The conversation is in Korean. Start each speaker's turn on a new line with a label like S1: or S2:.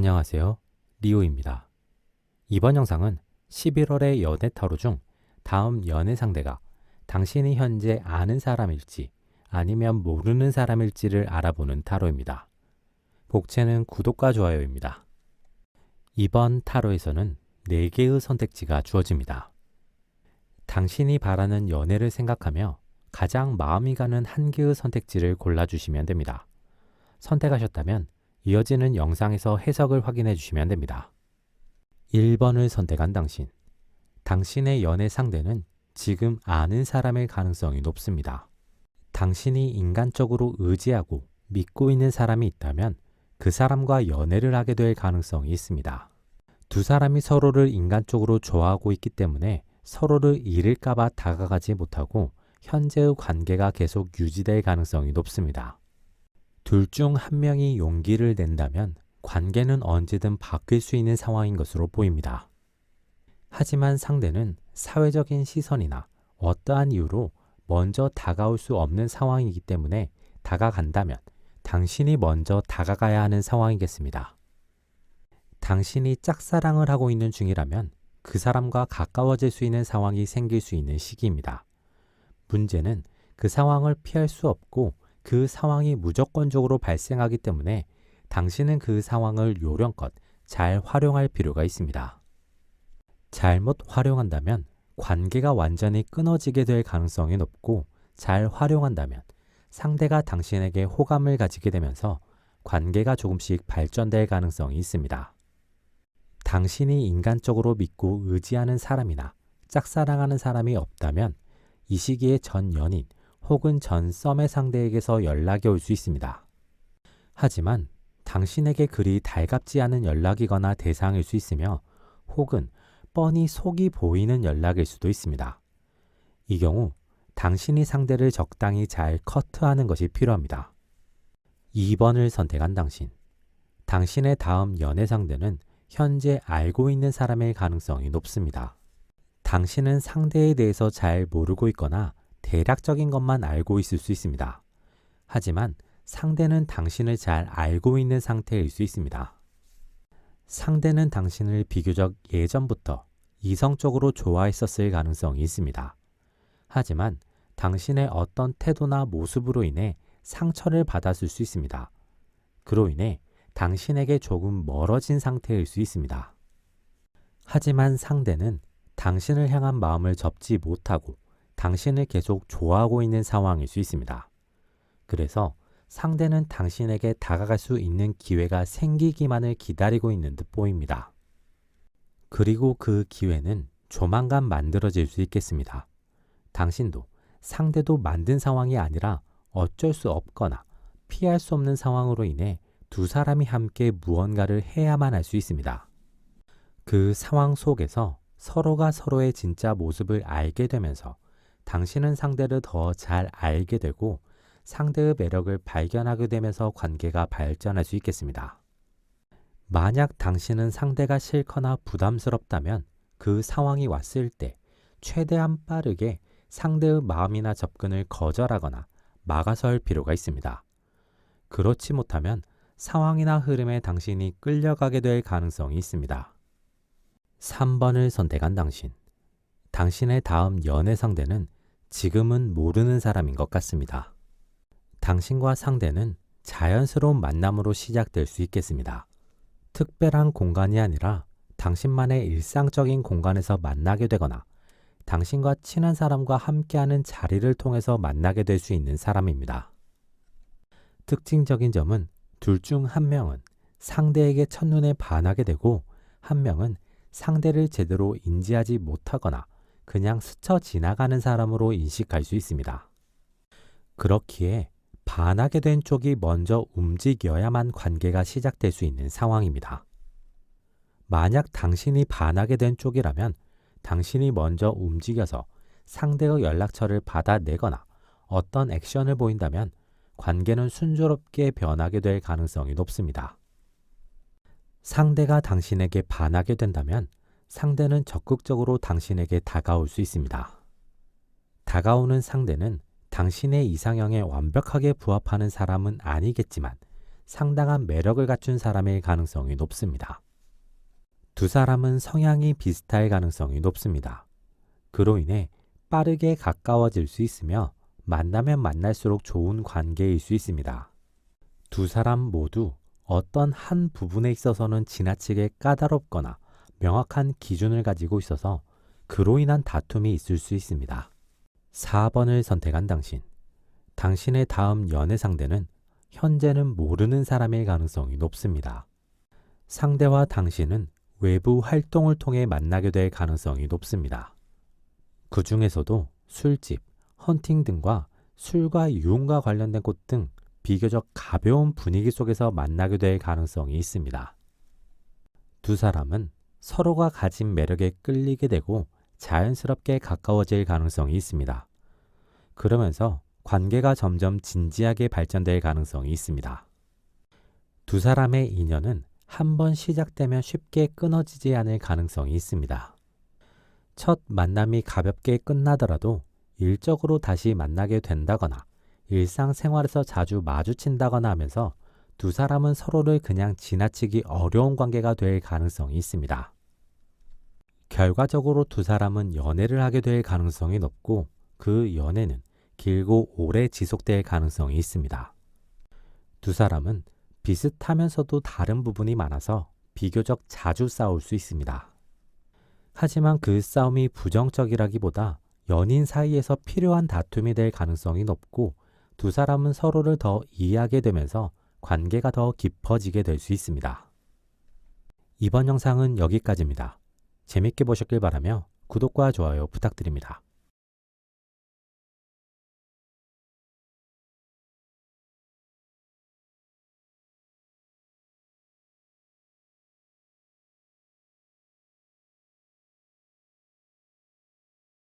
S1: 안녕하세요. 리오입니다. 이번 영상은 11월의 연애 타로 중 다음 연애 상대가 당신이 현재 아는 사람일지 아니면 모르는 사람일지를 알아보는 타로입니다. 복채는 구독과 좋아요입니다. 이번 타로에서는 4개의 선택지가 주어집니다. 당신이 바라는 연애를 생각하며 가장 마음이 가는 한 개의 선택지를 골라주시면 됩니다. 선택하셨다면 이어지는 영상에서 해석을 확인해 주시면 됩니다. 1번을 선택한 당신. 당신의 연애 상대는 지금 아는 사람일 가능성이 높습니다. 당신이 인간적으로 의지하고 믿고 있는 사람이 있다면 그 사람과 연애를 하게 될 가능성이 있습니다. 두 사람이 서로를 인간적으로 좋아하고 있기 때문에 서로를 잃을까봐 다가가지 못하고 현재의 관계가 계속 유지될 가능성이 높습니다. 둘 중 한 명이 용기를 낸다면 관계는 언제든 바뀔 수 있는 상황인 것으로 보입니다. 하지만 상대는 사회적인 시선이나 어떠한 이유로 먼저 다가올 수 없는 상황이기 때문에 다가간다면 당신이 먼저 다가가야 하는 상황이겠습니다. 당신이 짝사랑을 하고 있는 중이라면 그 사람과 가까워질 수 있는 상황이 생길 수 있는 시기입니다. 문제는 그 상황을 피할 수 없고 그 상황이 무조건적으로 발생하기 때문에 당신은 그 상황을 요령껏 잘 활용할 필요가 있습니다. 잘못 활용한다면 관계가 완전히 끊어지게 될 가능성이 높고 잘 활용한다면 상대가 당신에게 호감을 가지게 되면서 관계가 조금씩 발전될 가능성이 있습니다. 당신이 인간적으로 믿고 의지하는 사람이나 짝사랑하는 사람이 없다면 이 시기에 전 연인 혹은 전 썸의 상대에게서 연락이 올 수 있습니다. 하지만 당신에게 그리 달갑지 않은 연락이거나 대상일 수 있으며 혹은 뻔히 속이 보이는 연락일 수도 있습니다. 이 경우 당신이 상대를 적당히 잘 커트하는 것이 필요합니다. 2번을 선택한 당신. 당신의 다음 연애 상대는 현재 알고 있는 사람일 가능성이 높습니다. 당신은 상대에 대해서 잘 모르고 있거나 대략적인 것만 알고 있을 수 있습니다. 하지만 상대는 당신을 잘 알고 있는 상태일 수 있습니다. 상대는 당신을 비교적 예전부터 이성적으로 좋아했었을 가능성이 있습니다. 하지만 당신의 어떤 태도나 모습으로 인해 상처를 받았을 수 있습니다. 그로 인해 당신에게 조금 멀어진 상태일 수 있습니다. 하지만 상대는 당신을 향한 마음을 접지 못하고 당신을 계속 좋아하고 있는 상황일 수 있습니다. 그래서 상대는 당신에게 다가갈 수 있는 기회가 생기기만을 기다리고 있는 듯 보입니다. 그리고 그 기회는 조만간 만들어질 수 있겠습니다. 당신도 상대도 만든 상황이 아니라 어쩔 수 없거나 피할 수 없는 상황으로 인해 두 사람이 함께 무언가를 해야만 할 수 있습니다. 그 상황 속에서 서로가 서로의 진짜 모습을 알게 되면서 당신은 상대를 더 잘 알게 되고 상대의 매력을 발견하게 되면서 관계가 발전할 수 있겠습니다. 만약 당신은 상대가 싫거나 부담스럽다면 그 상황이 왔을 때 최대한 빠르게 상대의 마음이나 접근을 거절하거나 막아설 필요가 있습니다. 그렇지 못하면 상황이나 흐름에 당신이 끌려가게 될 가능성이 있습니다. 3번을 선택한 당신. 당신의 다음 연애 상대는 지금은 모르는 사람인 것 같습니다. 당신과 상대는 자연스러운 만남으로 시작될 수 있겠습니다. 특별한 공간이 아니라 당신만의 일상적인 공간에서 만나게 되거나 당신과 친한 사람과 함께하는 자리를 통해서 만나게 될 수 있는 사람입니다. 특징적인 점은 둘 중 한 명은 상대에게 첫눈에 반하게 되고 한 명은 상대를 제대로 인지하지 못하거나 그냥 스쳐 지나가는 사람으로 인식할 수 있습니다. 그렇기에 반하게 된 쪽이 먼저 움직여야만 관계가 시작될 수 있는 상황입니다. 만약 당신이 반하게 된 쪽이라면 당신이 먼저 움직여서 상대의 연락처를 받아내거나 어떤 액션을 보인다면 관계는 순조롭게 변하게 될 가능성이 높습니다. 상대가 당신에게 반하게 된다면 상대는 적극적으로 당신에게 다가올 수 있습니다. 다가오는 상대는 당신의 이상형에 완벽하게 부합하는 사람은 아니겠지만 상당한 매력을 갖춘 사람일 가능성이 높습니다. 두 사람은 성향이 비슷할 가능성이 높습니다. 그로 인해 빠르게 가까워질 수 있으며 만나면 만날수록 좋은 관계일 수 있습니다. 두 사람 모두 어떤 한 부분에 있어서는 지나치게 까다롭거나 명확한 기준을 가지고 있어서 그로 인한 다툼이 있을 수 있습니다. 4번을 선택한 당신. 당신의 다음 연애 상대는 현재는 모르는 사람일 가능성이 높습니다. 상대와 당신은 외부 활동을 통해 만나게 될 가능성이 높습니다. 그 중에서도 술집, 헌팅 등과 술과 유흥과 관련된 곳 등 비교적 가벼운 분위기 속에서 만나게 될 가능성이 있습니다. 두 사람은 서로가 가진 매력에 끌리게 되고 자연스럽게 가까워질 가능성이 있습니다. 그러면서 관계가 점점 진지하게 발전될 가능성이 있습니다. 두 사람의 인연은 한번 시작되면 쉽게 끊어지지 않을 가능성이 있습니다. 첫 만남이 가볍게 끝나더라도 일적으로 다시 만나게 된다거나 일상생활에서 자주 마주친다거나 하면서 두 사람은 서로를 그냥 지나치기 어려운 관계가 될 가능성이 있습니다. 결과적으로 두 사람은 연애를 하게 될 가능성이 높고 그 연애는 길고 오래 지속될 가능성이 있습니다. 두 사람은 비슷하면서도 다른 부분이 많아서 비교적 자주 싸울 수 있습니다. 하지만 그 싸움이 부정적이라기보다 연인 사이에서 필요한 다툼이 될 가능성이 높고 두 사람은 서로를 더 이해하게 되면서 관계가 더 깊어지게 될 수 있습니다. 이번 영상은 여기까지입니다. 재밌게 보셨길 바라며 구독과 좋아요 부탁드립니다.